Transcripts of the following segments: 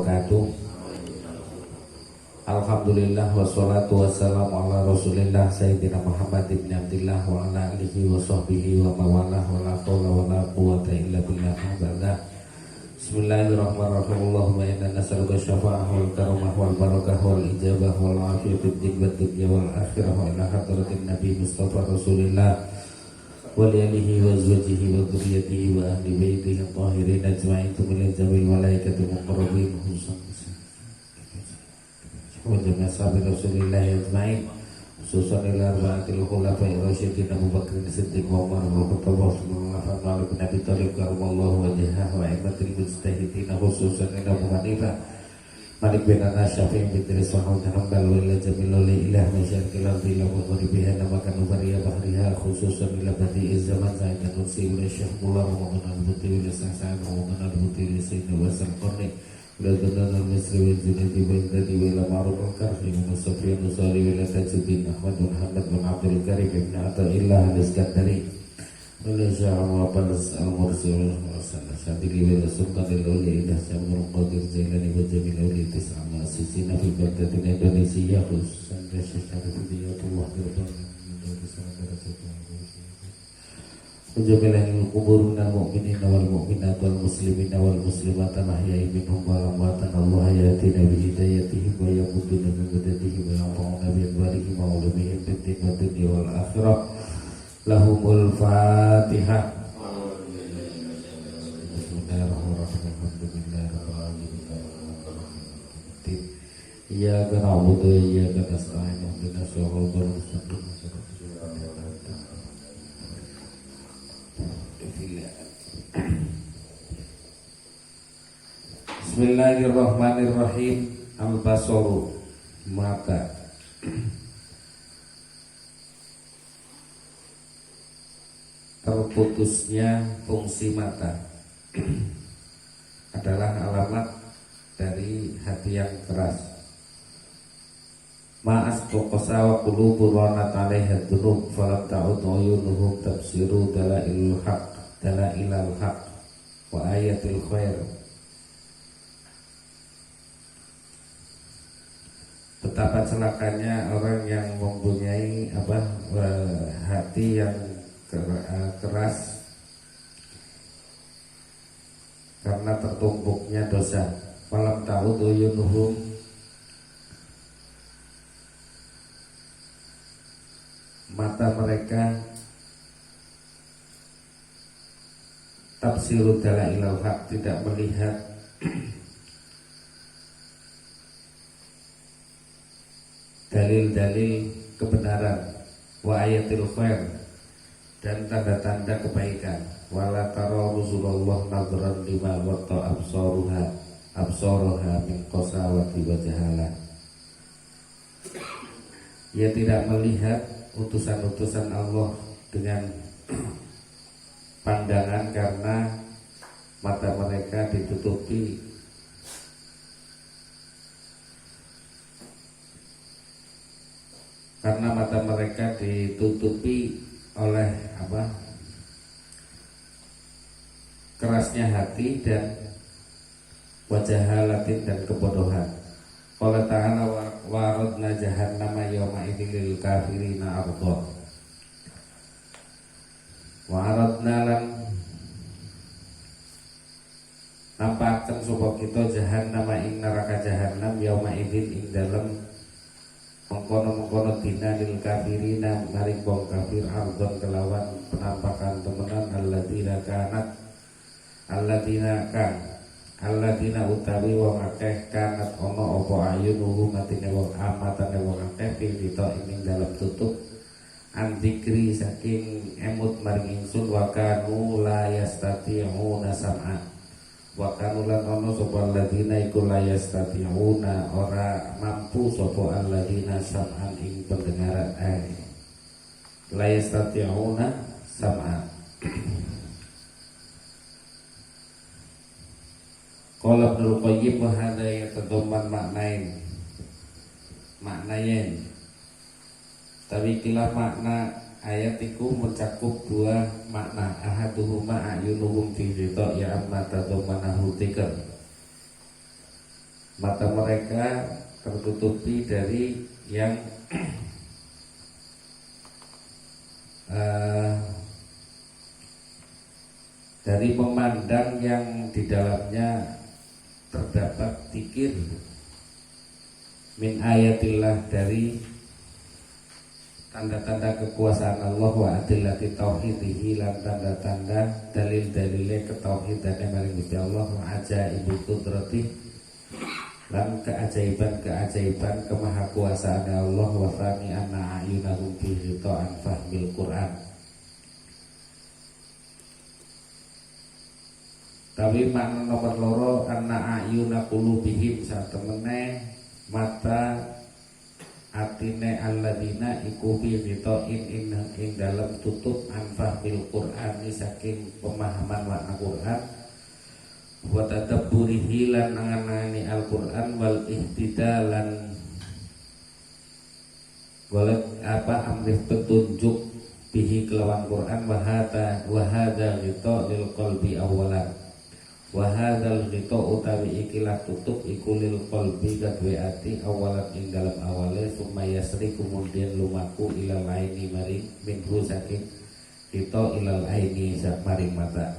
wabarakatuh. Alhamdulillah wassalatu wassalamu ala Rasulillah Sayyidina Muhammad ibn Abdillah wa ala alihi wa sahbihi wa mawalah wa la hawla wa la quwwata illa billah. Bismillahirrahmanirrahim. Allahumma inna nas'aluka syafa'ah wal karamah wal barakah wal ijabah wal afiyah fid din wad dunya wal akhirah wa ila hadratin Nabi Mustafa Rasulillah wa li alihi wa azwajihi wa dzurriyyatihi wa ahli baitihi at-tahirin ajma'in min jamil malaikati muqarrabin wa jami'a sahabi Rasulillah ajma'in khususan ila arba'atil khulafa'ir rasyidin Abu Bakr As-Siddiq wa Umar bin Khattab wa Ali bin Abi Thalib karramallahu wajhahu wa aimatil mujtahidin khususan ila Abu Hanifah Malik bin Anas Syafi'i bin Idris wa Hanbal wa ila jamil ilah masyarikil ardi wa gharibiha namakan ubariya bahriha khususan ila badi'iz zaman Zaidan Nursi wa Syekh Mullah wa Muhammad al-Buti wa Sa'sa'an wa Muhammad al-Buti wa Sayyidina wa Salqarni Ladana al-Misri wa Junaydi wa Indadi wa ila Ma'ruf al-Karfi wa Musafi wa Nusari wa ila Tajuddin Ahmad wa Muhammad wa Abdul Karim ibn Atta'illah al-Iskandari wa ila Syah al-Mu'abalas al-Mursi wa ila Syadili wa ila Sultan al-Uli ila Syamul Qadir Zailani wa Jamil Uli Tis'ama Asisina fi Baghdadin Indonesia khususan Syekh Syarif Diyatullah Ujabilahil kubur minal mu'minin wal mu'minat wal muslimin wal muslimat al-ahya'i minhum wal amwatan Allah yatina bi hidayatihim wa yamuduna bi madadihim wa yanfa'una bi adwarihim wa ulumihim fid din wa dunya wal akhirah. Lahumul Fatihah. Bismillahirrahmanirrahim. Iyyaka na'budu wa iyyaka nasta'in ihdinas siratal mustaqim. Bismillahirrahmanirrahim. Al-basaru, mata. Terputusnya fungsi mata adalah alamat dari hati yang keras. Ma'as qoqasa wa qulubu ranat 'alaiha dzunub falam ta'ud uyunuhum tafsiru dalailul haq wa ayatul khair. Betapa celakanya orang yang mempunyai hati yang keras karena tertumpuknya dosa. Falam ta'ud uyunuhum, mata mereka tafsirud dalailul haq, tidak melihat dalil-dalil kebenaran, wa ayatil khair, dan tanda-tanda kebaikan. Wala tara Rasulullah nadran lima watta absaruha min qasawati wa jahalah. Ia tidak melihat utusan-utusan Allah dengan pandangan karena mata mereka ditutupi oleh kerasnya hati dan wajahalatin dan kebodohan. Qala ta'ala waradna jahannama yawma idzin lil kafirina arda. Waradna lan nampakkan sapa kita jahannama ing neraka jahannam yauma idzin ing dalem mengkono-mengkono dina lil kafirina maring wong kafir ardon kelawan penampakan temenan alladzina utawi wong akeh kanat ana apa ayunuhum matine wong amatane wong akeh pindita ing dalem tutup andzikri saking emut maring ingsun wa kanu la yastati'una sam'a wa kanu lan ono sapa alladzina iku la yastati'una ora mampu sapa alladzina sam'an ing pendengaran la yastati'una sam'an. Qala Ibnu Qayyim wa hadza yatadamman maknayen. Tapi kila makna ayat itu mencakup dua makna. Ahaduhuma ayunuhum fi ridha ya amma tadammanahu dzikr. mata mereka tertutupi dari yang dari memandang yang di dalamnya terdapat zikir min ayatillah, dari tanda-tanda kekuasaan Allah, wa adillati tauhidihi, lan tanda-tanda dalil-dalile ketauhidane maring Gusti Allah, wa ajaibul qudrati, lan keajaiban-keajaiban kemahakuasaan Allah, wa fani anna ayunahum fi ghita'an fahmil Quran. Tapi makna nomor loro anna ayuna qulubihim, satemene mata atine alladzina iku fi ghita'in ing dalam tutup an fahmil Qur'ani, saking pemahaman makna Quran, wa tadabburihi, lan nangani Al-Qur'an, wal ihtidalan walat amrih petunjuk bihi kelawan Quran, wa hadza ghita' lil qalbi awalan, wa hadzal ghita' utawi ikilah tutup iku lil qalbi kadwe ati awalan ing dalam awale, summa yasri kemudian lumaku ilal aini maring minhu saking ghita' ilal aini maring mata.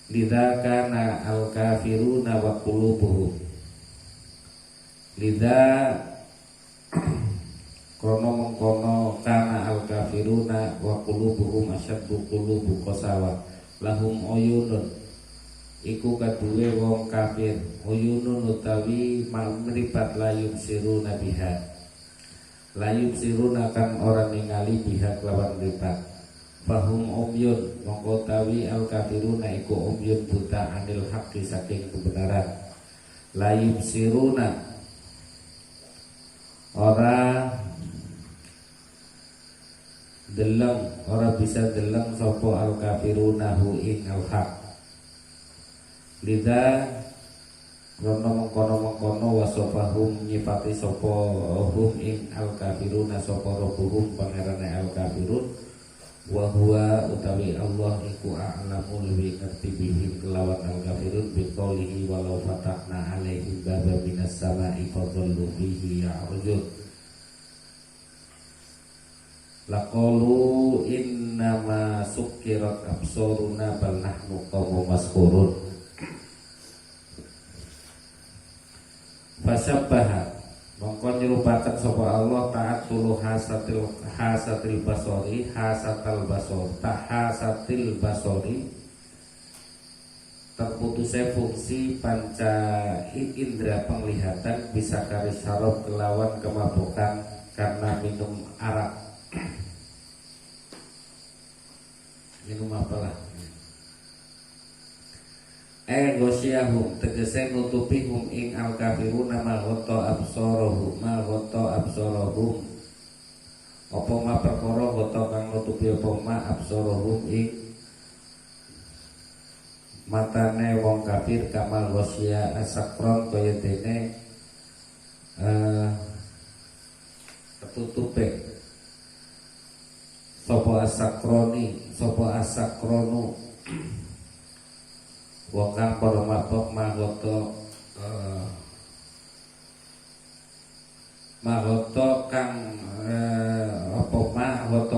Lidza kana al kafiruna wa qulubuhum, lidza krono mengkono kana al kafiruna wa qulubuhum asyaddu qulubu qasawa, lahum uyunun iku kaduwe wong kafir, uyunun utawi mripat layub siruna biha, layub siruna kan orang ningali biha kelawan mripat, fahum umyun mongko tawi al kafiruna iku umyun buta anil haqqi saking kebenaran, layub siruna ora deleng, ora bisa deleng sapa al kafiruna hu ing al haq. Lidza krono mengkono wasofahum nyifati sapa hum ing al kafiruna sapa rabbuhum pangerane al kafirun, wa huwa utawi Allah iku a'lamu lebih ngerti bihim kelawan al kafirun, biqaulihi walau fatahna alaihim baba minas sama'i fadhallu bihi ya'rujun, laqalu innama sukkirat absaruna bal nahnu qawmun maskurun. Fasabbaha mongko nyerupaken sapa Allah ta'atulu hasatil basori, hasatal basor tahasatil basori, terputusnya fungsi panca indera penglihatan, bisa karis syarab kelawan kemabukan karena minum arak. Minum apalah? Ghosyahum tegese nutupi hum ing al kafiruna ma ghata absarahum, ma ghata absarahum apa ma perkara ghata kang nutupi apa ma absarahum ing matane wong kafir, kamal ghosya asakron kaya dene ketutupe sapa asakronu wa kang para mabok magoto kang apa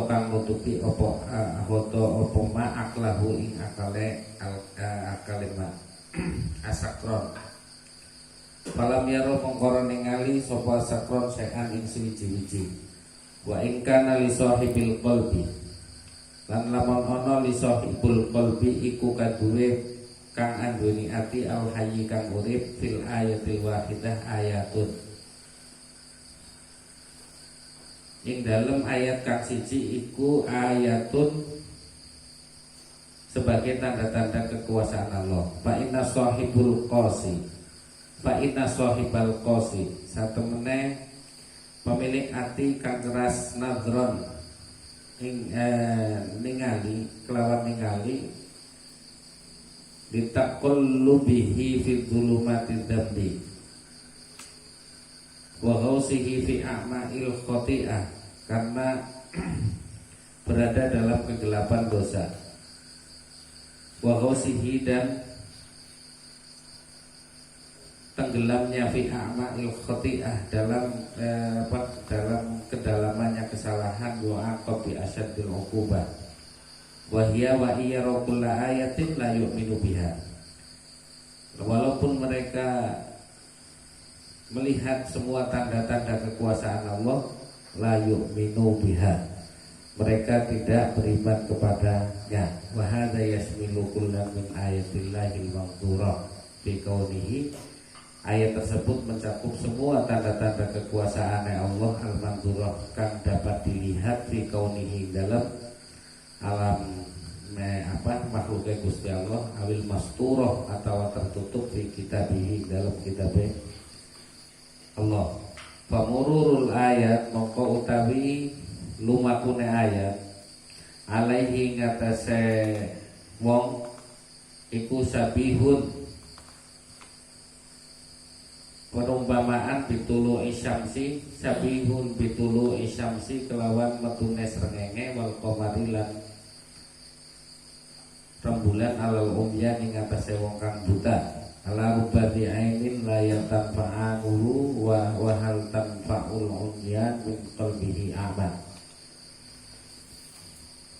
kang nutupi apa ma aklahu ing akale ma asakron. Falam yaro mengkoro ningali sapa asakron sekan ing siji-wiji, wa ing kana li sahibil qalbi, lan lamun ana li sahibul qalbi iku kaduwe kang anduni ati al hayy kang urip fil ayatil wahidah ayatun, ing dalem ayat kang siji iku ayatun sebagai tanda-tanda kekuasaan Allah. Fa inna sahibul qasi satemene pemilik ati kang keras nadron ing ningali kelawan ningali ditaqallubihi fi dhulumati dzambi wa ghausihi fi a'ma'il khati'ah, karena berada dalam kegelapan dosa, wa ghausihi dan tenggelamnya fi a'ma'il khati'ah dalam dalam kedalamannya kesalahan wa aqab bi asyaddil uqubah wa hiya wa iyara kulla ayatin la yu'minu biha. Walaupun mereka melihat semua tanda-tanda kekuasaan Allah, la yu'minu biha, mereka tidak beriman kepadanya. Wa hadza yasmilu kullam min ayatillahil maqdurah bi kaunihi. Ayat tersebut mencakup semua tanda-tanda kekuasaan Allah al-manzurah kang dapat dilihat fi kaunihi dalam alam makhluk Gusti Allah awil masturah atau tertutup fi kitabihi dalam kitab Allah. Pamururul ayat mongko utawi lumakune ayat alaihi ngatasé wong iku sabihun perumpamaan bitulu isyamsi, sabihun bitulu isyamsi kelawan metune srengenge wal qamari lan rembulan alal umya ing atase wong kang buta ala rubati ainin la yatanfa'anuhu wa hal tanfa'ul umyan min qalbihi aman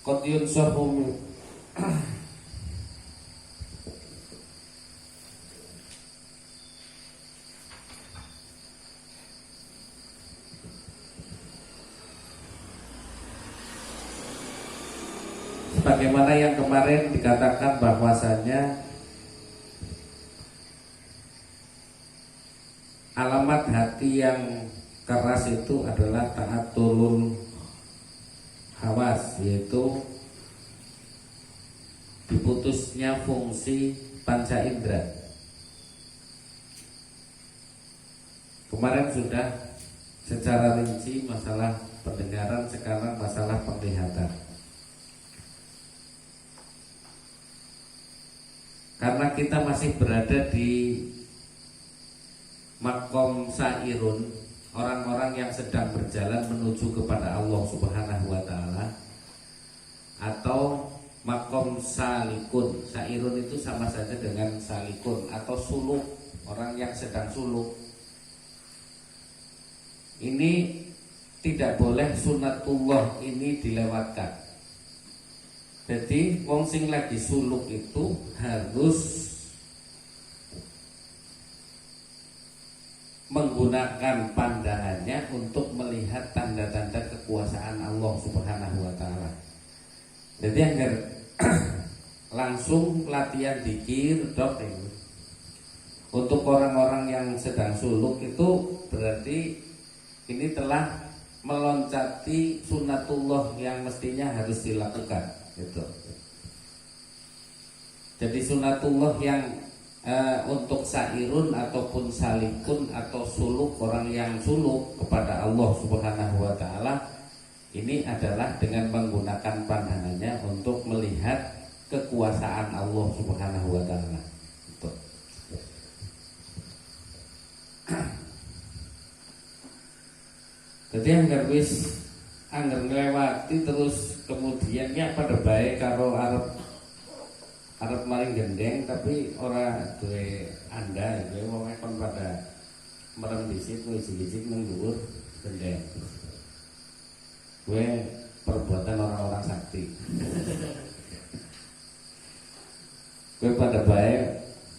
qad yunsahum. Sebagaimana yang kemarin dikatakan bahwasanya alamat hati yang keras itu adalah ta'atulul hawas, yaitu diputusnya fungsi panca indera. Kemarin sudah secara rinci masalah pendengaran, sekarang masalah penglihatan. Karena kita masih berada di makom sairun, orang-orang yang sedang berjalan menuju kepada Allah Subhanahu wa taala, atau makom salikun. Sairun itu sama saja dengan salikun atau suluk, orang yang sedang suluk. Ini tidak boleh sunatullah ini dilewatkan. Jadi wong sing lagi suluk itu harus menggunakan pandangannya untuk melihat tanda-tanda kekuasaan Allah Subhanahu wa taala. Jadi agar langsung latihan dzikir dok ini. Untuk orang-orang yang sedang suluk itu berarti ini telah meloncati sunatullah yang mestinya harus dilakukan. Gitu. Jadi sunatullah yang untuk sairun ataupun salikun atau suluk, orang yang suluk kepada Allah Subhanahu wa taala, ini adalah dengan menggunakan pandangannya untuk melihat kekuasaan Allah Subhanahu wa taala. Gitu. Jadi anggar ngelewati terus kemudian ya pada baik karo arep maring gendeng tapi ora duwe anda ya wong kon pada merem dhisik kowe ijik-ijik nang dhuwur gendeng. Kowe perbuatan orang-orang sakti. Kowe pada baik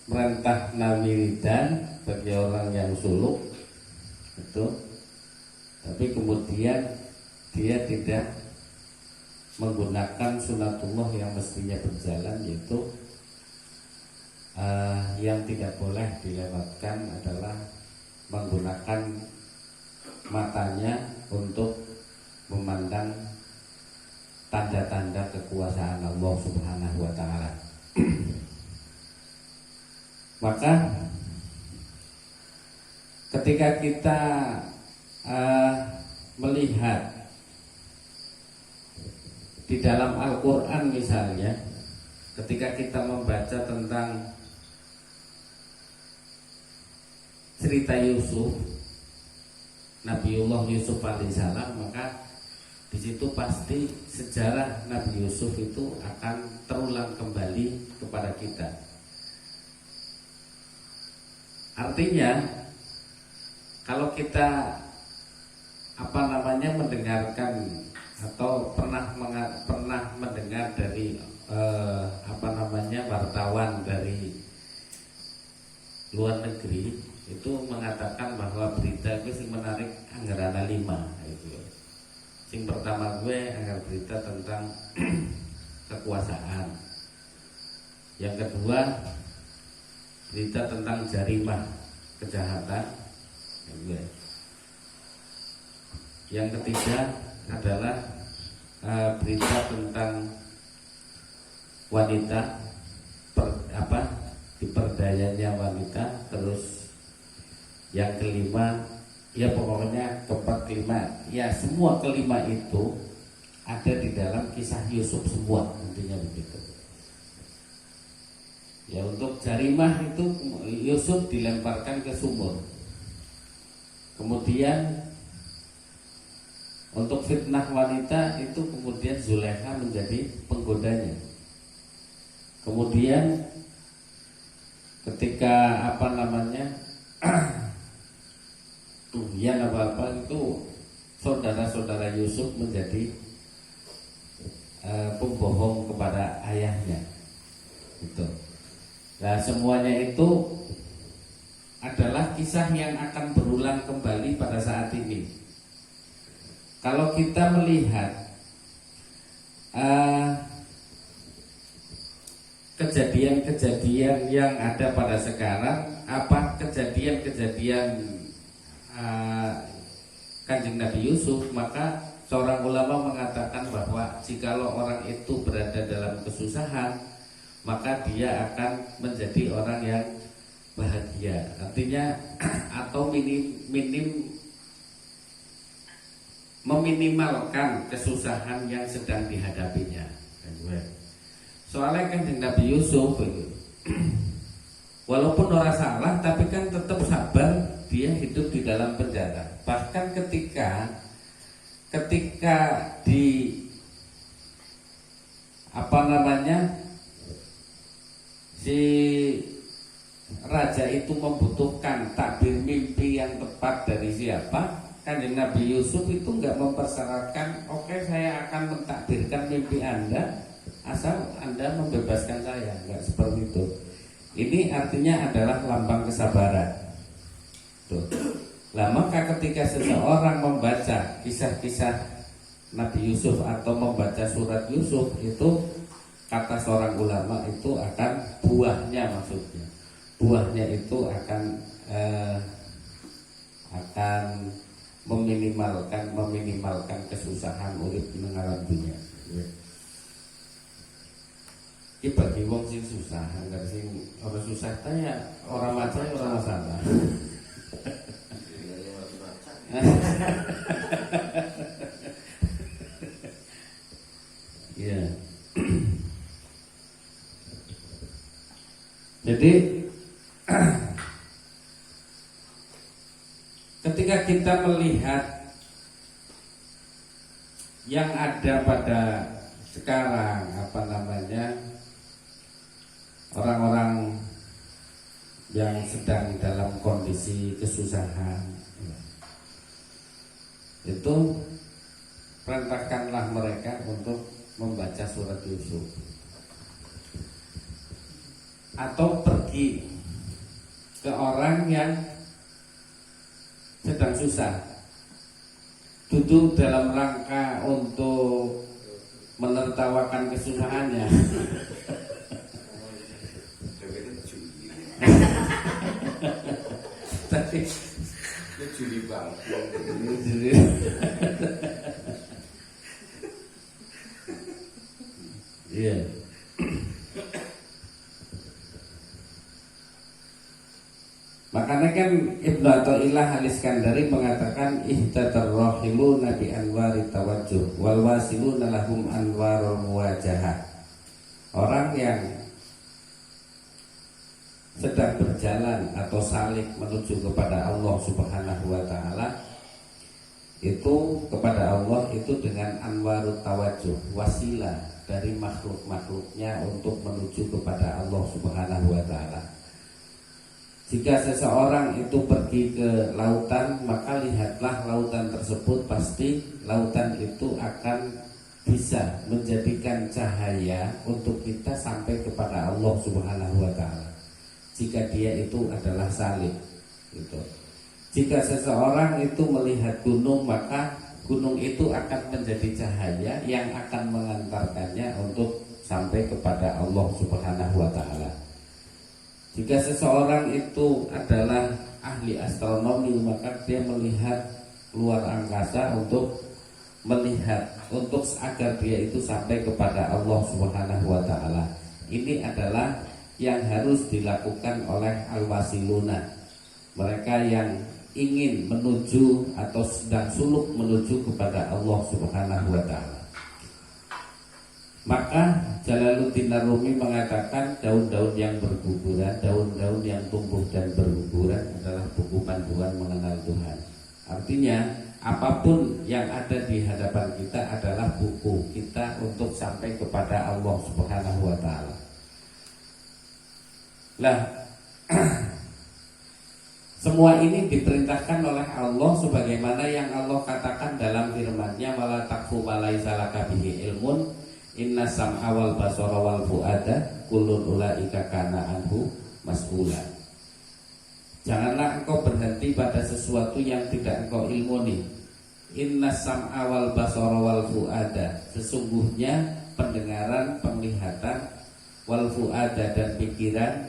merentah nawiridan bagi orang yang suluk itu, tapi kemudian dia tidak menggunakan sunatullah yang mestinya berjalan, yaitu yang tidak boleh dilewatkan adalah menggunakan matanya untuk memandang tanda-tanda kekuasaan Allah Subhanahu wa taala. Maka ketika kita melihat di dalam Al-Quran misalnya, ketika kita membaca tentang cerita Yusuf, Nabiullah Yusuf alaihissalam, maka di situ pasti sejarah Nabi Yusuf itu akan terulang kembali kepada kita. Artinya kalau kita mendengarkan atau pernah mendengar dari wartawan dari luar negeri itu mengatakan bahwa berita itu sing menarik anggarana 5 itu. Sing pertama anggar berita tentang kekuasaan. Yang kedua berita tentang jarimah kejahatan. Yang ketiga adalah berita tentang wanita, diperdayanya wanita. Terus yang kelima, ya pokoknya keempat kelima, ya semua kelima itu ada di dalam kisah Yusuf semua, intinya begitu. Ya untuk jarimah itu Yusuf dilemparkan ke sumur. Kemudian untuk fitnah wanita itu kemudian Zulaikha menjadi penggodanya. Kemudian ketika tughyan itu saudara-saudara Yusuf menjadi pembohong kepada ayahnya. Gitu. Nah semuanya itu adalah kisah yang akan berulang kembali pada saat ini. Kalau kita melihat kejadian-kejadian yang ada pada sekarang, apa kejadian-kejadian Kanjeng Nabi Yusuf, maka seorang ulama mengatakan bahwa jikalau orang itu berada dalam kesusahan, maka dia akan menjadi orang yang bahagia. Artinya atau meminimalkan kesusahan yang sedang dihadapinya. Soalnya kan Nabi Yusuf walaupun orang salah, tapi kan tetap sabar, dia hidup di dalam penjara. Bahkan ketika di si raja itu membutuhkan takbir mimpi yang tepat dari siapa, Kanjeng Nabi Yusuf itu nggak mempersyaratkan, oke, saya akan mentakbirkan mimpi Anda asal Anda membebaskan saya. Nggak seperti itu. Ini artinya adalah lambang kesabaran. Tuh. Nah, maka ketika seseorang membaca kisah-kisah Nabi Yusuf atau membaca surat Yusuf, itu kata seorang ulama itu akan buahnya, maksudnya buahnya itu akan meminimalkan kesusahan urip ning alam dunya. Iki bagi wong sing susah, enggak sing ora susah ta ya ora maca ora masalah. Ya. Jadi ketika kita melihat yang ada pada sekarang, orang-orang yang sedang dalam kondisi kesusahan, itu perintahkanlah mereka untuk membaca surat Yusuf, atau pergi ke orang yang sedang susah, duduk dalam rangka untuk menertawakan kesusahannya. Tapi juli bang, iya. Makanya kan Ibnu Athaillah Al-Iskandari mengatakan ihtatar rahilu nabi anwari tawajjuh wal wasiluna lahum anwarul muwajahah. Orang yang sedang berjalan atau salik menuju kepada Allah Subhanahu wa taala, itu kepada Allah itu dengan anwarut tawajjuh, wasilah dari makhluk-makhluknya untuk menuju kepada Allah Subhanahu wa taala. Jika seseorang itu pergi ke lautan, maka lihatlah lautan tersebut, pasti lautan itu akan bisa menjadikan cahaya untuk kita sampai kepada Allah Subhanahu wa taala. Jika dia itu adalah salih gitu. Jika seseorang itu melihat gunung, maka gunung itu akan menjadi cahaya yang akan mengantarkannya untuk sampai kepada Allah Subhanahu wa taala. Jika seseorang itu adalah ahli astronomi, maka dia melihat luar angkasa untuk melihat, untuk agar dia itu sampai kepada Allah Subhanahu wa taala. Ini adalah yang harus dilakukan oleh al-wasiluna, mereka yang ingin menuju atau sedang suluk menuju kepada Allah Subhanahu wa taala. Maka Jalaluddin Ar-Rumi mengatakan daun-daun yang berguguran, daun-daun yang tumbuh dan berguguran adalah buku panduan mengenal Tuhan. Artinya apapun yang ada di hadapan kita adalah buku kita untuk sampai kepada Allah Subhanahu wa taala. Lah semua ini diperintahkan oleh Allah sebagaimana yang Allah katakan dalam firman-Nya, wala taqfu ma laisa laka bihi ilmun inna sam'a wal basara wal fuada kullun ulaika kana anhu mas'ula. Janganlah engkau berhenti pada sesuatu yang tidak engkau ilmuni. Inna sam'a wal basara wal fuada, sesungguhnya pendengaran, penglihatan, wal fuada dan pikiran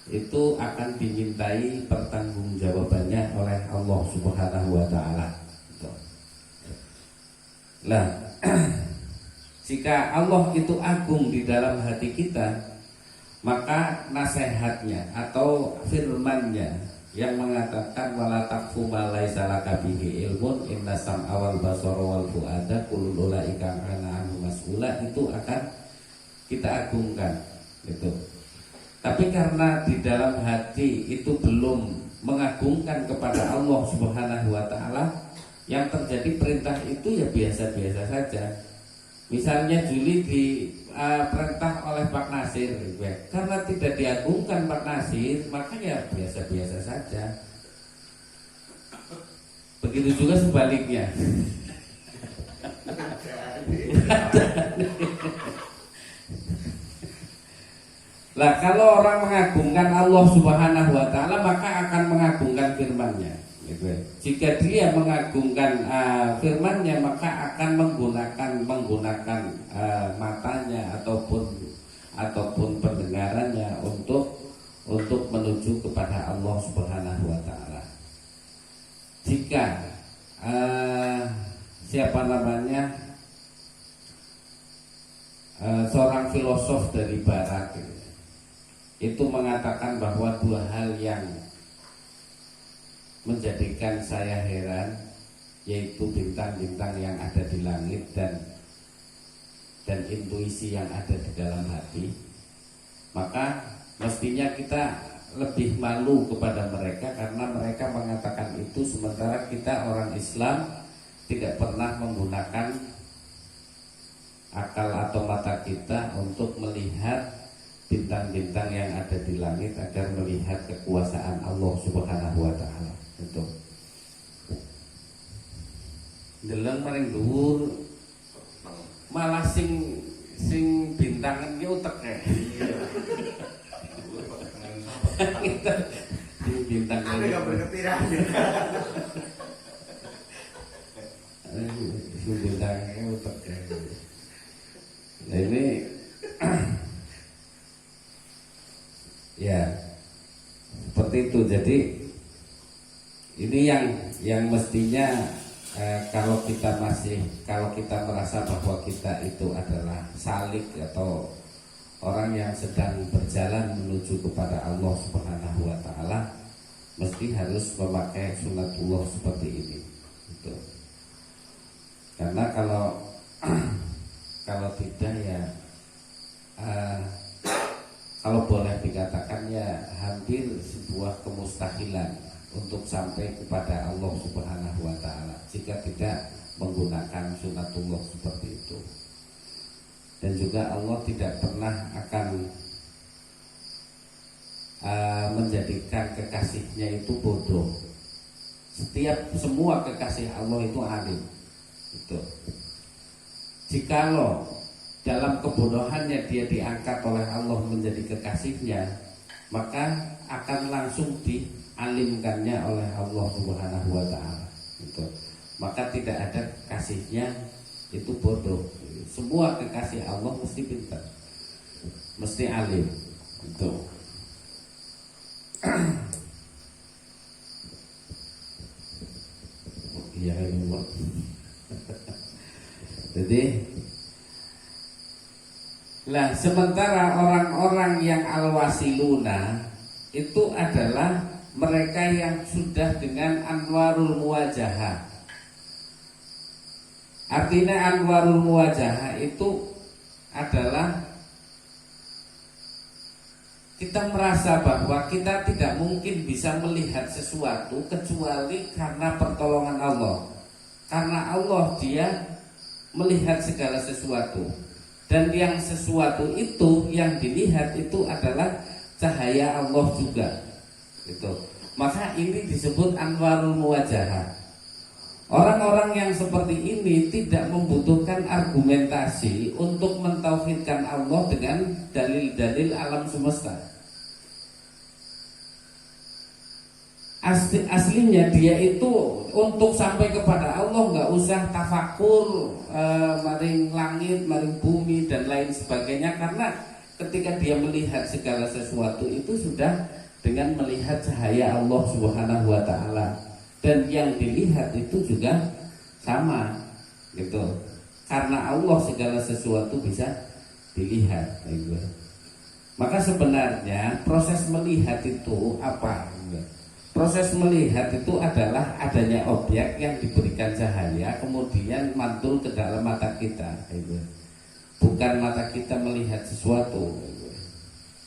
itu akan dimintai pertanggungjawabannya oleh Allah Subhanahu wa taala. Nah, jika Allah itu agung di dalam hati kita, maka nasihatnya atau firman-Nya yang mengatakan wala taqfu ma laisa laka bihi ilmun inna sam'a wal basara wal fuada kullun ulaika kana anhu mas'ula, itu akan kita agungkan gitu. Tapi karena di dalam hati itu belum mengagungkan kepada Allah Subhanahu wa taala, yang terjadi perintah itu ya biasa-biasa saja. Misalnya Juli diperintah oleh Pak Nasir, karena tidak diagungkan Pak Nasir, maka ya biasa-biasa saja. Begitu juga sebaliknya. Lah kalau orang mengagungkan Allah Subhanahu wa taala, maka akan mengagungkan firman-Nya gitu. Jika dia mengagungkan firman-Nya, maka akan menggunakan matanya ataupun pendengarannya untuk menuju kepada Allah Subhanahu wa taala. Jika seorang filosof dari barat itu mengatakan bahwa dua hal yang menjadikan saya heran, yaitu bintang-bintang yang ada di langit dan intuisi yang ada di dalam hati. Maka mestinya kita lebih malu kepada mereka karena mereka mengatakan itu, sementara kita orang Islam tidak pernah menggunakan akal atau mata kita untuk melihat bintang-bintang yang ada di langit agar melihat kekuasaan Allah Subhanahu wa taala. Itu. Deleng maring dhuwur malah sing bintangan ki utek kae. Kita bintang ada enggak berketiran. Bintangnya utek kae. Nah ini ya seperti itu. Jadi ini yang mestinya kalau kita merasa bahwa kita itu adalah salik atau orang yang sedang berjalan menuju kepada Allah Subhanahu wa taala, mesti harus memakai sunatullah seperti ini gitu. Karena kalau tidak ya kalau boleh dikatakan ya hampir sebuah kemustahilan untuk sampai kepada Allah Subhanahu wa taala jika tidak menggunakan sunatullah seperti itu. Dan juga Allah tidak pernah akan menjadikan kekasihnya itu bodoh. Semua kekasih Allah itu alim. Itu. Jikalau dalam kebodohannya dia diangkat oleh Allah menjadi kekasihnya, maka akan langsung dialimkannya oleh Allah Subhanahu wa taala. Itu. Maka tidak ada kasihnya itu bodoh. Semua kekasih Allah mesti pintar, mesti alim. Itu. Iya ini. Jadi, lah sementara orang-orang yang al-wasiluna itu adalah mereka yang sudah dengan anwarul muwajahah. Artinya anwarul muwajahah itu adalah kita merasa bahwa kita tidak mungkin bisa melihat sesuatu kecuali karena pertolongan Allah. Karena Allah dia melihat segala sesuatu. Dan yang sesuatu itu yang dilihat itu adalah cahaya Allah juga. Gitu. Maka ini disebut anwarul muwajahah. Orang-orang yang seperti ini tidak membutuhkan argumentasi untuk mentauhidkan Allah dengan dalil-dalil alam semesta. Aslinya dia itu untuk sampai kepada Allah nggak usah tafakur, maring langit, maring bumi dan lain sebagainya, karena ketika dia melihat segala sesuatu itu sudah dengan melihat cahaya Allah Subhanahu wa taala. Dan yang dilihat itu juga sama, gitu. Karena Allah segala sesuatu bisa dilihat, gitu. Maka sebenarnya proses melihat itu apa? Proses melihat itu adalah adanya objek yang diberikan cahaya kemudian mantul ke dalam mata kita, gitu. Bukan mata kita melihat sesuatu, gitu.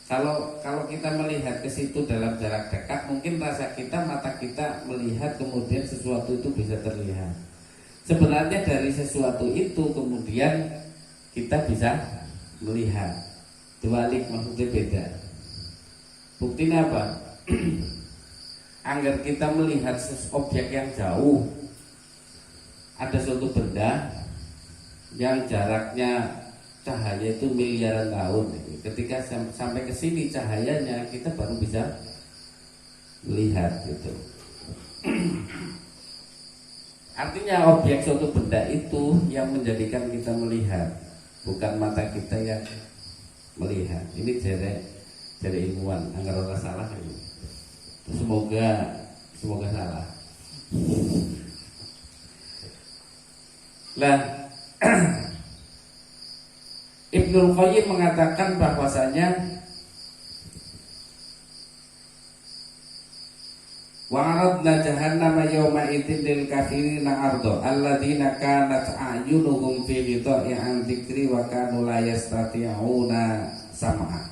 Kalau kita melihat ke situ dalam jarak dekat, mungkin rasa kita, mata kita melihat kemudian sesuatu itu bisa terlihat. Sebenarnya dari sesuatu itu kemudian kita bisa melihat. Dibalik maksudnya beda. Buktinya apa? Agar kita melihat objek yang jauh, ada suatu benda yang jaraknya cahaya itu miliaran tahun. Ketika sampai ke sini cahayanya, kita baru bisa melihat, gitu. Artinya objek suatu benda itu yang menjadikan kita melihat, bukan mata kita yang melihat. Ini jadi ilmuwan, agar orang salah ini. Semoga salah. Lah Ibnul Qayyim mengatakan bahwasanya wa'aradna jahannama yawma idzin lil kafirina ardo alladzina kanat a'yunuhum fi ghita'i an dzikri wa kanu la yastati'una sam'a.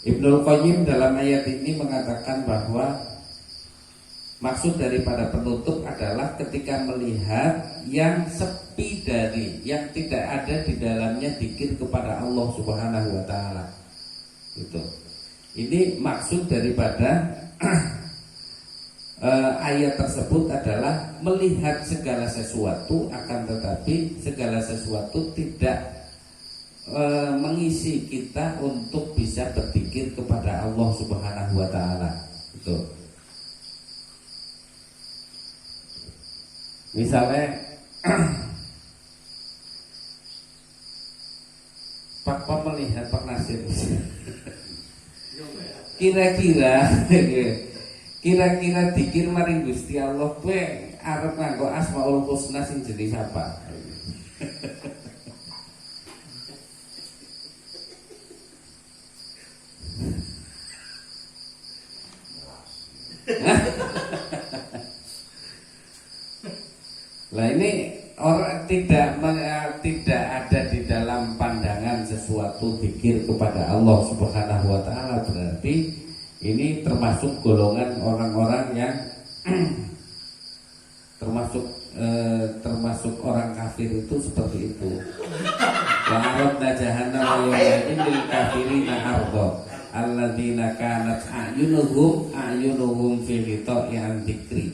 Ibnul Qayyim dalam ayat ini mengatakan bahwa maksud daripada penutup adalah ketika melihat yang sepi dari, yang tidak ada di dalamnya dzikir kepada Allah Subhanahu wa taala. Itu. Ini maksud daripada ayat tersebut adalah melihat segala sesuatu, akan tetapi segala sesuatu tidak mengisi kita untuk bisa berzikir kepada Allah Subhanahu wa taala. Itu. Misalnya Pak melihat Pak Nasir kira-kira dikir maring Gusti Allah kowe arep nganggo Asmaul Husna sing jenis apa? Nah ini orang tidak ada di dalam pandangan sesuatu dzikir kepada Allah Subhanahu wa taala, berarti ini termasuk golongan orang-orang yang termasuk orang kafir itu seperti itu. Wa aradna jahannama yawma'idin lil kafirina arda alladzina kanat a'yunuhum fi ghita'in dzikri.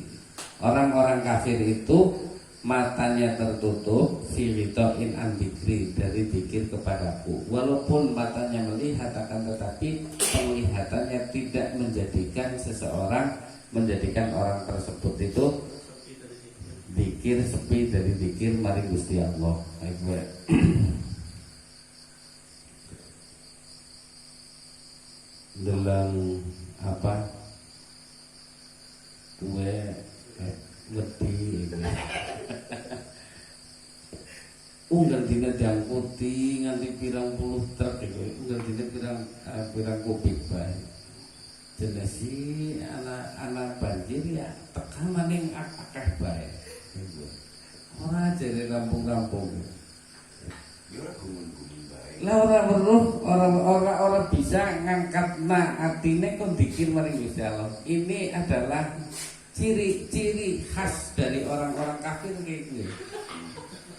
Orang-orang kafir itu matanya tertutup fi ghita'in an dzikri, dari zikir kepadaku. Walaupun matanya melihat, akan tetapi penglihatannya tidak menjadikan orang tersebut itu zikir, sepi dari zikir maring Gusti Allah. Dalam apa kue ngerti unggal dina diangkuti nganti pirang puluh truk unggal dina pirang kopi bae. Jelas si anak banjir ya tekan maning akeh bae. Ora jare rampung-rampung. Ya ora gumun-gumun bae. Lah ora weruh, ora bisa ngangkatna atine kon dikir maring Gusti Allah. Ini adalah ciri-ciri khas dari orang-orang kafir kayak gitu.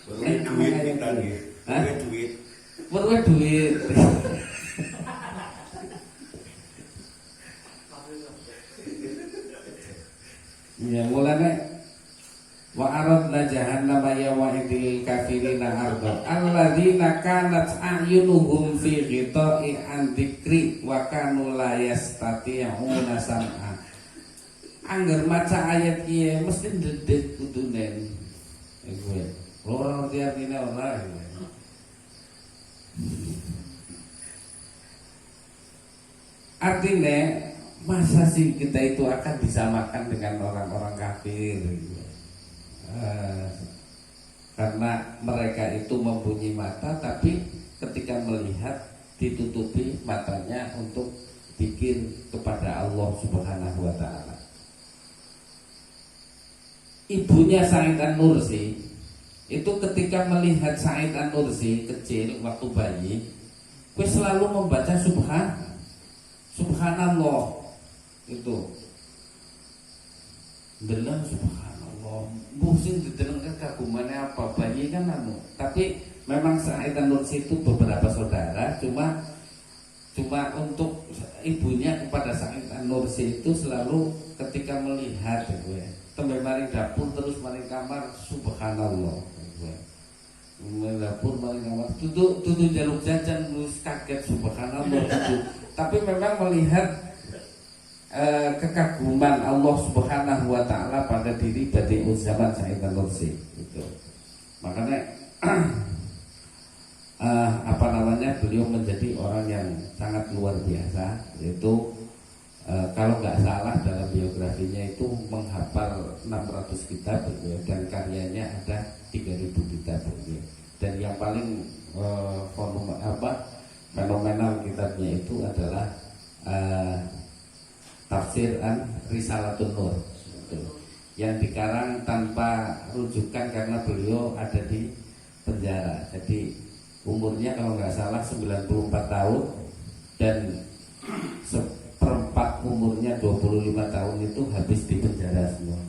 Duit kita nih. Duit. Ya mulane wa aradna jahannama yawma'idil kafirina arda alladzina kanat a'yunuhum fi ghita'in an dzikri wa kanu la yastati'una sam'a. Angger maca ayat kiye mesti ndedek kudunen. Iku ora ngerti artine ora. Artinya masa sih kita itu akan disamakan dengan orang-orang kafir? Karena mereka itu mempunyai mata, tapi ketika melihat ditutupi matanya untuk zikir kepada Allah Subhanahu wa Ta'ala. Ibunya Said An-Nursi itu ketika melihat Said An-Nursi kecil waktu bayi, dia selalu membaca Subhanallah. Itu dalam Subhanallah mungkin didengarkan kagumannya apa bayi kan tapi memang Said An-Nursi itu beberapa saudara, cuma untuk ibunya kepada Said An-Nursi itu selalu ketika melihat tembe maring dapur terus maring kamar Subhanallah, maring dapur maring kamar tutu jaluk jajan terus kaget Subhanallah itu. Tapi memang melihat kekaguman Allah Subhanahu wa Ta'ala pada diri Badi'uz Zaman Said An-Nursi itu. Makanya beliau menjadi orang yang sangat luar biasa, yaitu kalau nggak salah dalam biografinya itu menghafal 600 kitab dan karyanya ada 3000 kitab. Dan yang paling fenomenal kitabnya itu adalah Tafsir Risalatun Nur yang dikarang tanpa rujukan karena beliau ada di penjara. Jadi umurnya kalau nggak salah 94 tahun dan seperempat umurnya 25 tahun itu habis di penjara semua.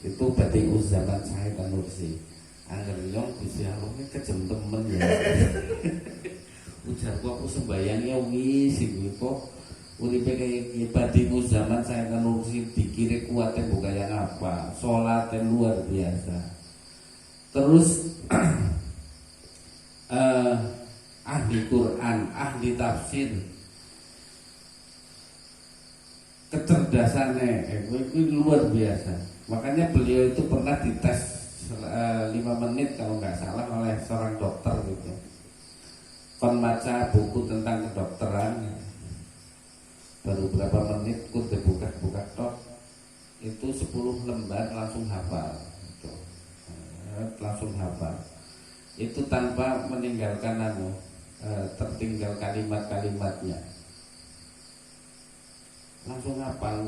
Itu Badi'uz Zaman Said An-Nursi. Angger nyong Gusti Allah kejem temen ya. Ujarku aku sembayangnya wingi sing kok uripe kaya Badi'uz Zaman Said An-Nursi dikira kuatnya bukan yang apa, sholatnya luar biasa. Terus ahli Quran, ahli tafsir, kecerdasannya itu luar biasa. Makanya beliau itu pernah dites 5 menit kalau nggak salah oleh seorang dokter gitu. Kon baca buku tentang kedokteran, baru berapa menit kun buka tok itu 10 lembar langsung hafal gitu. Langsung hafal itu tanpa meninggalkan tertinggal kalimat-kalimatnya, langsung hafal.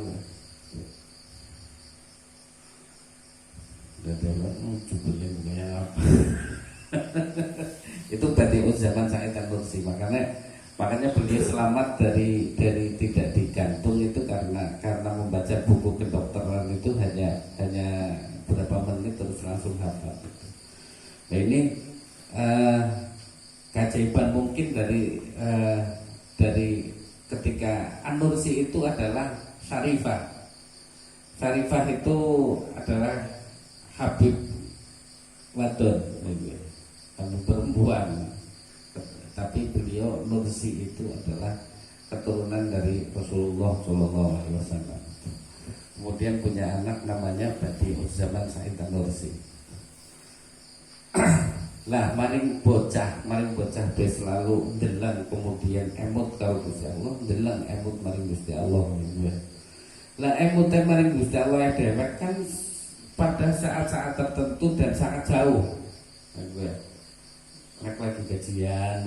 Judulnya kayak apa? Itu Badi'uz Zaman Said An-Nursi. Makanya beliau selamat dari tidak digantung itu karena membaca buku kedokteran itu hanya berapa menit terus langsung hafal. Nah ini Syarifah. Syarifah itu adalah Habib wadon, Habib perempuan. Tapi beliau Nursi itu adalah keturunan dari Rasulullah Shallallahu Alaihi Wasallam. Kemudian punya anak namanya Badi'uzzaman Said Nursi. Lah maring bocah be selalu ndelang kemudian emut kalau Gusti Allah, ndelang emut maring Gusti Allah. Lah emut maring Gusti Allah dewek kan pada saat-saat tertentu dan sangat jauh. Lagi gajian.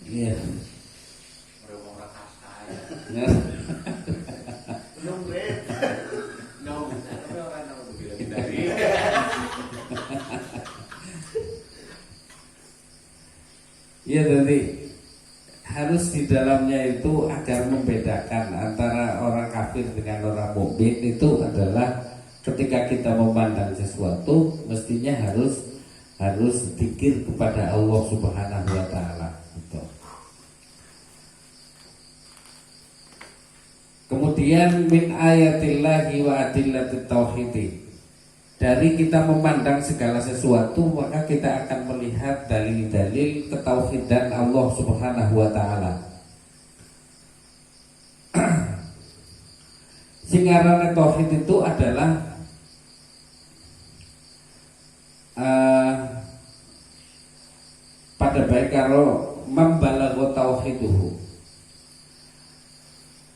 Iya. Iya tadi harus di dalamnya itu agar membedakan antara orang kafir dengan orang mukmin itu adalah ketika kita memandang sesuatu mestinya harus zikir kepada Allah Subhanahu wa taala gitu. Kemudian min ayatillahi wa adillatit tauhid. Dari kita memandang segala sesuatu maka kita akan melihat dalil-dalil ketauhidan Allah Subhanahu wa taala. Singarane tauhid itu adalah pada baik kalau membalagho tauhiduhu.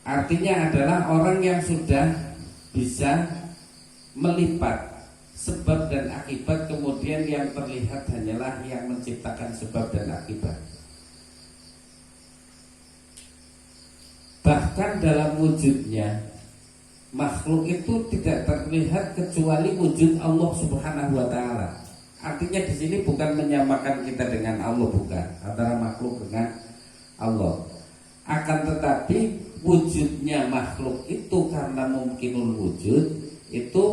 Artinya adalah orang yang sudah bisa melipat sebab dan akibat, kemudian yang terlihat hanyalah yang menciptakan sebab dan akibat. Bahkan dalam wujudnya makhluk itu tidak terlihat kecuali wujud Allah Subhanahu wa taala. Artinya di sini bukan menyamakan kita dengan Allah, bukan, antara makhluk dengan Allah. Akan tetapi wujudnya makhluk itu karena mungkinul wujud itu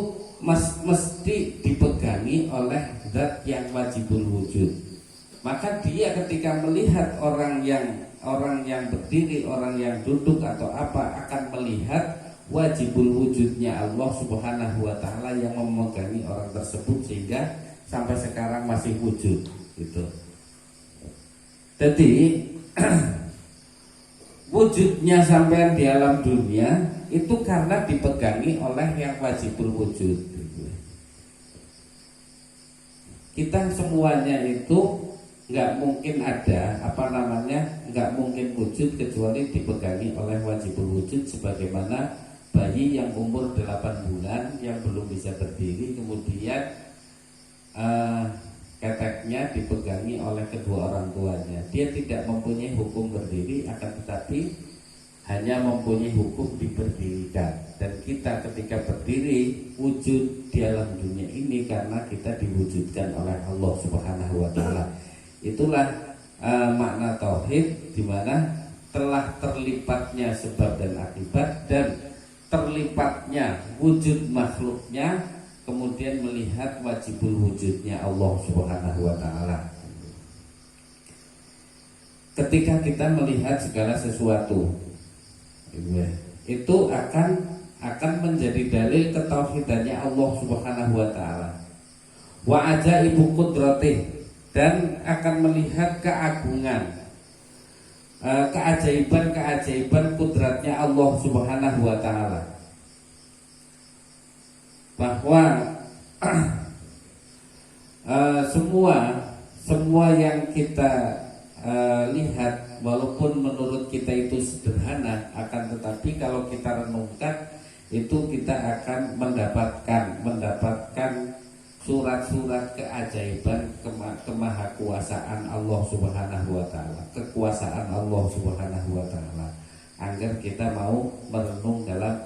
mesti dipegangi oleh zat yang wajibul wujud. Maka dia ketika melihat orang yang berdiri, orang yang duduk atau apa, akan melihat wajibul wujudnya Allah Subhanahu wa taala yang memegangi orang tersebut sehingga sampai sekarang masih wujud gitu. Jadi wujudnya sampai di alam dunia itu karena dipegangi oleh yang wajibul wujud. Kita semuanya itu nggak mungkin ada nggak mungkin wujud kecuali dipegangi oleh wajibul wujud, sebagaimana bayi yang umur 8 bulan yang belum bisa berdiri kemudian keteknya dipegangi oleh kedua orang tuanya. Dia tidak mempunyai hukum berdiri, akan tetapi hanya mempunyai hukum diberdirikan. Dan kita ketika berdiri wujud di alam dunia ini karena kita diwujudkan oleh Allah Subhanahu wa taala. Itulah makna tauhid, di mana telah terlipatnya sebab dan akibat dan terlipatnya wujud makhluknya, kemudian melihat wajibul wujudnya Allah Subhanahu wa taala. Ketika kita melihat segala sesuatu itu akan menjadi dalil ketauhidannya Allah Subhanahu wa taala. Wa ajaibu qudratih, dan akan melihat keagungan, keajaiban kudratnya Allah Subhanahu wa taala. Bahwa semua yang kita lihat, walaupun menurut kita itu sederhana, akan tetapi kalau kita renungkan itu kita akan mendapatkan surat-surat keajaiban kemahakuasaan Allah Subhanahu wa taala, kekuasaan Allah Subhanahu wa taala, agar kita mau merenung dalam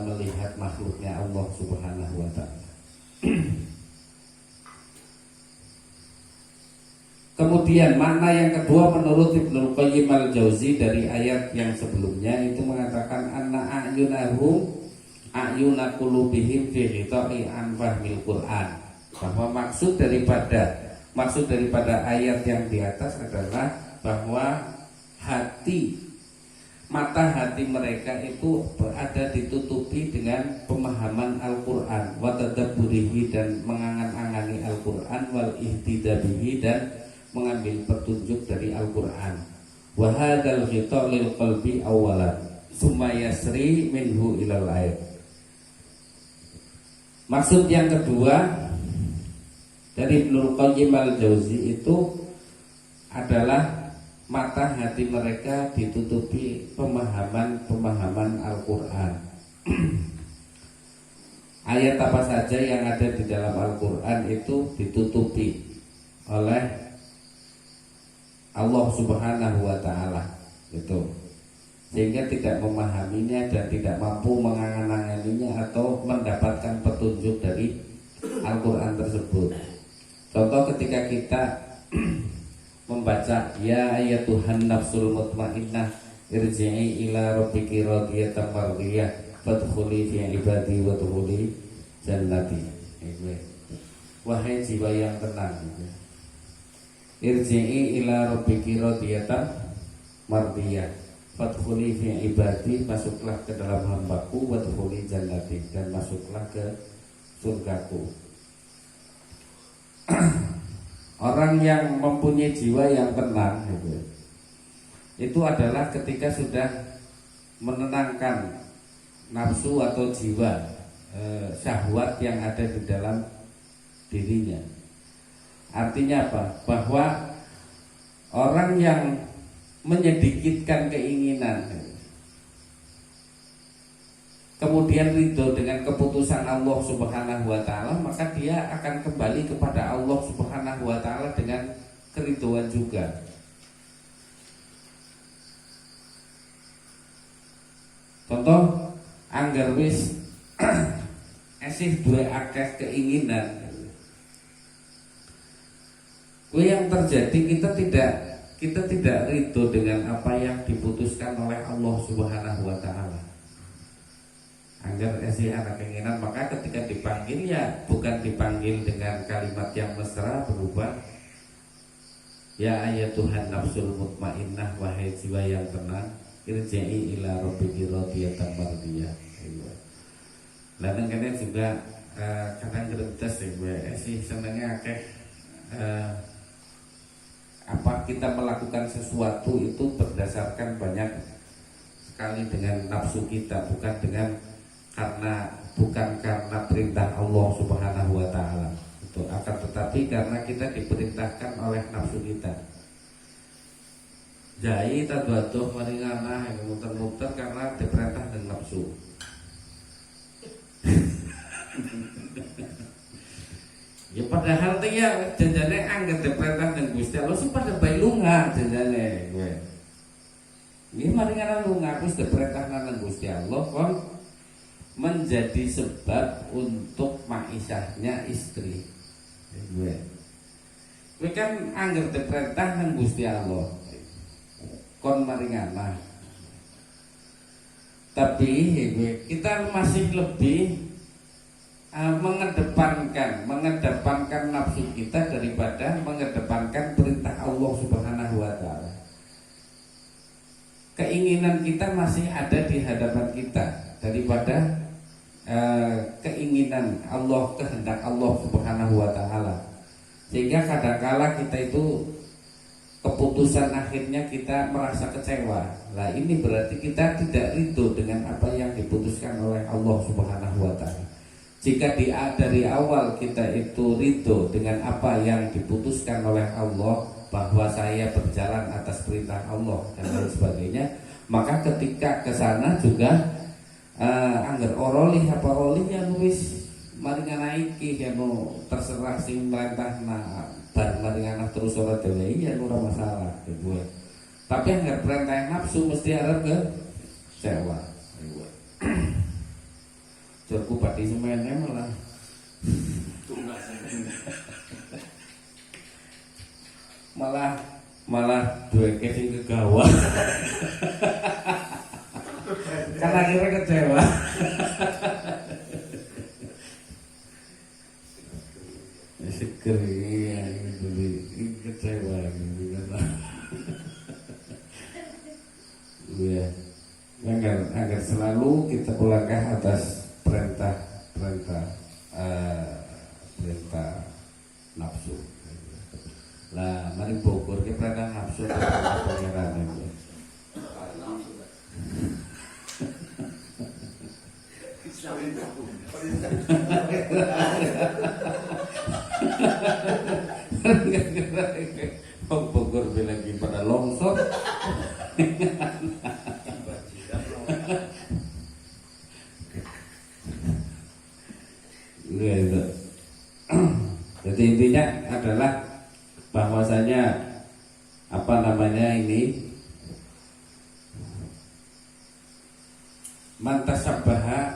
melihat makhluknya Allah Subhanahu wa taala. Kemudian makna yang kedua menurut Ibnu Qayyim al-Jauzi dari ayat yang sebelumnya itu mengatakan anna a'yuna qulubihim fi ghita'i an fahmil Qur'an. bahwa maksud daripada ayat yang di atas adalah bahwa mata hati mereka itu ada ditutupi dengan pemahaman Al-Quran, wa tadabburihi, dan mengangan-angani Al-Quran, wal ihtidabihi, dan mengambil petunjuk dari Al-Quran. Wa hadzal ghita' lil qalbi awalan summa yasri minhu ilal ayat. Maksud yang kedua dari Ibnul Qayyim al-Jauzi itu adalah mata hati mereka ditutupi pemahaman Al-Quran. Ayat apa saja yang ada di dalam Al-Quran itu ditutupi oleh Allah Subhanahu wa Ta'ala, gitu. Sehingga tidak memahaminya dan tidak mampu mengangan-anganinya atau mendapatkan petunjuk dari Al-Quran tersebut. Contoh ketika kita membaca ya ayyatuhan nafsul mutmainnah irji'i ila rabbiki radiyatan mardiyah fadkhuli fi ibadi wadkhuli jannati. Wahai jiwa yang tenang, irji'i ila rabbiki radiyatan mardiyah fadkhuli fi ibadi, masuklah ke dalam hambaku, wadkhuli jannati, dan masuklah ke surgaku. Orang yang mempunyai jiwa yang tenang itu adalah ketika sudah menenangkan nafsu atau jiwa syahwat yang ada di dalam dirinya. Artinya apa? Bahwa orang yang menyedikitkan keinginan kemudian ridho dengan keputusan Allah Subhanahu wa Ta'ala, maka dia akan kembali kepada Allah Subhanahu wa Ta'ala dengan keridhoan juga. Contoh, anggar wis esih duwe akeh keinginan, yang terjadi kita tidak ridho dengan apa yang diputuskan oleh Allah Subhanahu wa Ta'ala. Anggar esi anak keinginan, maka ketika dipanggil ya bukan dipanggil dengan kalimat yang mesra berubah ya ayatuhan nafsul mutmainnah, wahai jiwa yang tenang, irji'i ila rabbiki radiyatan mardiyah. Lalu kene juga kadang gredes esi senengnya akeh kita melakukan sesuatu itu berdasarkan banyak sekali dengan nafsu kita, bukan karena perintah Allah Subhanahu wa Ta'ala. Itu akan tetapi karena kita diperintahkan oleh nafsu kita. Jai tadwaduh maringana yang muter-muter karena diperintah dengan nafsu. Ya padahal tuh ya janjane angger diperintah dengan Gusti Allah sih pada bae lunga janjane gue. Ini maringana lunga wis diperintah dengan Gusti Allah kon menjadi sebab untuk maisahnya istri. Gue kan angger diperintah nang Gusti Allah kon maringana. Tapi kita masih lebih mengedepankan nafsu kita daripada mengedepankan perintah Allah Subhanahu wa Ta'ala. Keinginan kita masih ada di hadapan kita daripada keinginan Allah, kehendak Allah Subhanahu wa Ta'ala. Sehingga kadangkala kita itu keputusan akhirnya kita merasa kecewa. Nah ini berarti kita tidak ridho dengan apa yang diputuskan oleh Allah Subhanahu wa Ta'ala. Jika dari awal kita itu ridho dengan apa yang diputuskan oleh Allah, bahwa saya berjalan atas perintah Allah dan lain sebagainya, maka ketika ke sana juga anggar orolih apa olih yang wis maringan naiki ya mau terserah sing merintah bar maringan terus ora dhewe ya ora masalah gitu. Tapi anggar perintah nafsu mesti arep ke sewa. Jorku pati semennya malah malah dua kecil kegawa. Karena akhirnya kecewa. Keringan ini kecewa gitu kan. Ya, agar selalu kita melangkah atas perintah nafsu. Lah, mari Bogor ke perintah nafsu perintah pangeran itu. Bogor bilang pada longsor. Jadi intinya adalah bahwasanya ini mantasabbaha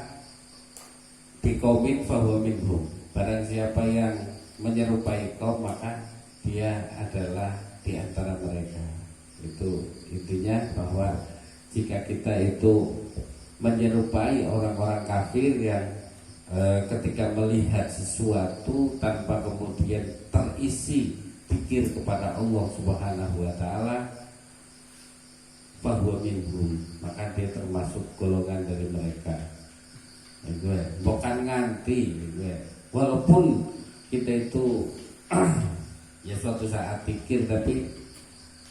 biqaumin fahuwa minhum. Barang siapa yang menyerupai kaum maka dia adalah di antara mereka. Itu intinya bahwa jika kita itu menyerupai orang-orang kafir yang ketika melihat sesuatu tanpa kemudian terisi pikir kepada Allah Subhanahu wa taala, fahuwa minhum, maka dia termasuk golongan dari mereka. Bukan nganti walaupun kita itu ya suatu saat pikir, tapi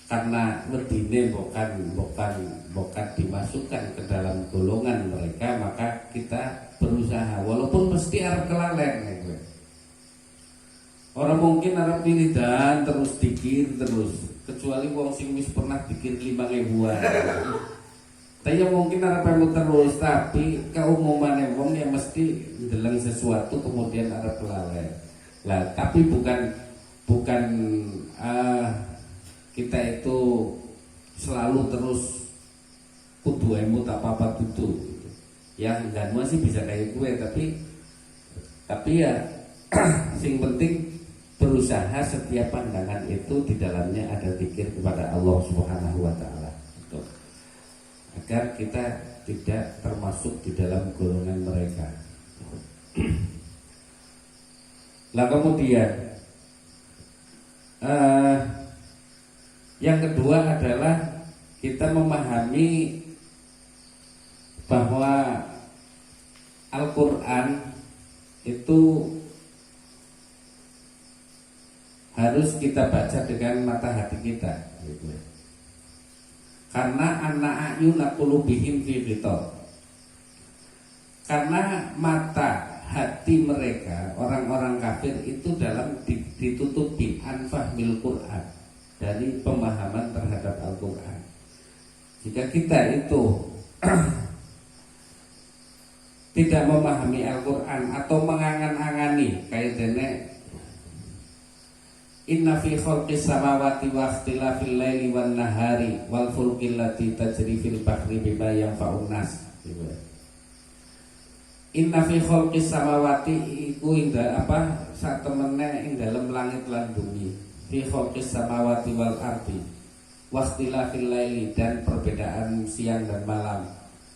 karena medine bukan dimasukkan ke dalam golongan mereka, maka kita berusaha walaupun mesti arep kelalen. Orang mungkin arep wiridan terus dikir terus, kecuali wong sing wis pernah dikir 5.000-an. Tapi mungkin arep terus, tapi keumumane wong yang mesti ndeleng sesuatu kemudian arep kelalen. Lah, tapi bukan kita itu selalu terus kudu emu tak apa-apa itu. Ya enggak masih bisa kayak gue, tapi ya sing penting berusaha setiap pandangan itu di dalamnya ada zikir kepada Allah Subhanahu wa taala. Agar kita tidak termasuk di dalam golongan mereka. Lah kemudian yang kedua adalah kita memahami bahwa Al-Quran itu harus kita baca dengan mata hati kita, gitu. Karena anak ayuna qulubihim fi ghitar. Karena mata hati mereka orang-orang kafir itu dalam ditutupi anfahmil Quran, dari pemahaman terhadap Al-Quran. Jika kita itu tidak memahami Al-Quran atau mengangan-angani kayak dene inna fi khalqis samawati wa ikhtilafil laili wan nahari wal fulkil lati tajri fil bahri bima yanfa'un nas. Inna fi khalqis samawati iku inda apa sak temene ing dalem langit lan bumi. Fi khalqis samawati wal ardi wa ikhtilafil laili, dan perbedaan siang dan malam.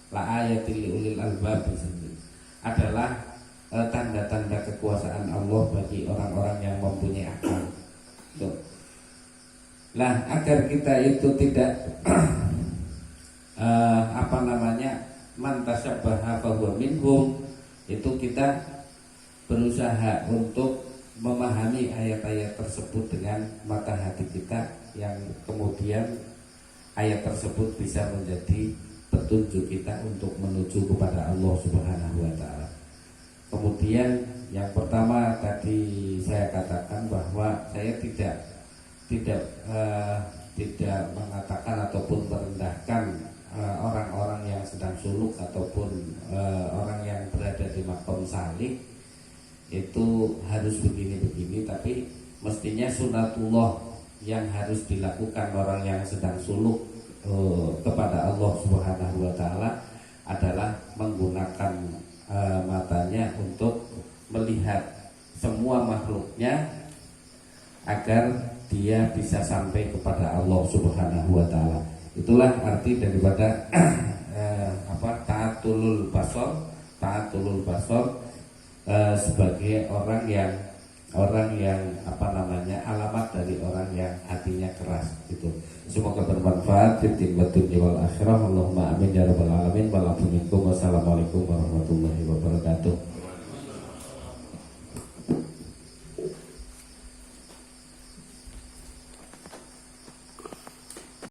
La ayatil ulil albab adalah tanda-tanda kekuasaan Allah bagi orang-orang yang mempunyai akal. Nah, agar kita itu tidak mantasabbaha fahuwa minhum, itu kita berusaha untuk memahami ayat-ayat tersebut dengan mata hati kita, yang kemudian ayat tersebut bisa menjadi petunjuk kita untuk menuju kepada Allah Subhanahu wa taala. Kemudian yang pertama tadi saya katakan bahwa saya tidak mengatakan ataupun merendahkan orang-orang yang sedang suluk ataupun orang yang berada di makom salih itu harus begini-begini, tapi mestinya sunatullah yang harus dilakukan orang yang sedang suluk kepada Allah Subhanahu wa taala adalah menggunakan matanya untuk melihat semua makhluknya agar dia bisa sampai kepada Allah Subhanahu wa taala. Itulah arti daripada taatul basar sebagai orang yang orang yang alamat dari orang yang hatinya keras gitu. Semoga bermanfaat di dunia wal akhirah. Allahumma amin ya rabbal alamin. Wassalamualaikum warahmatullahi wabarakatuh.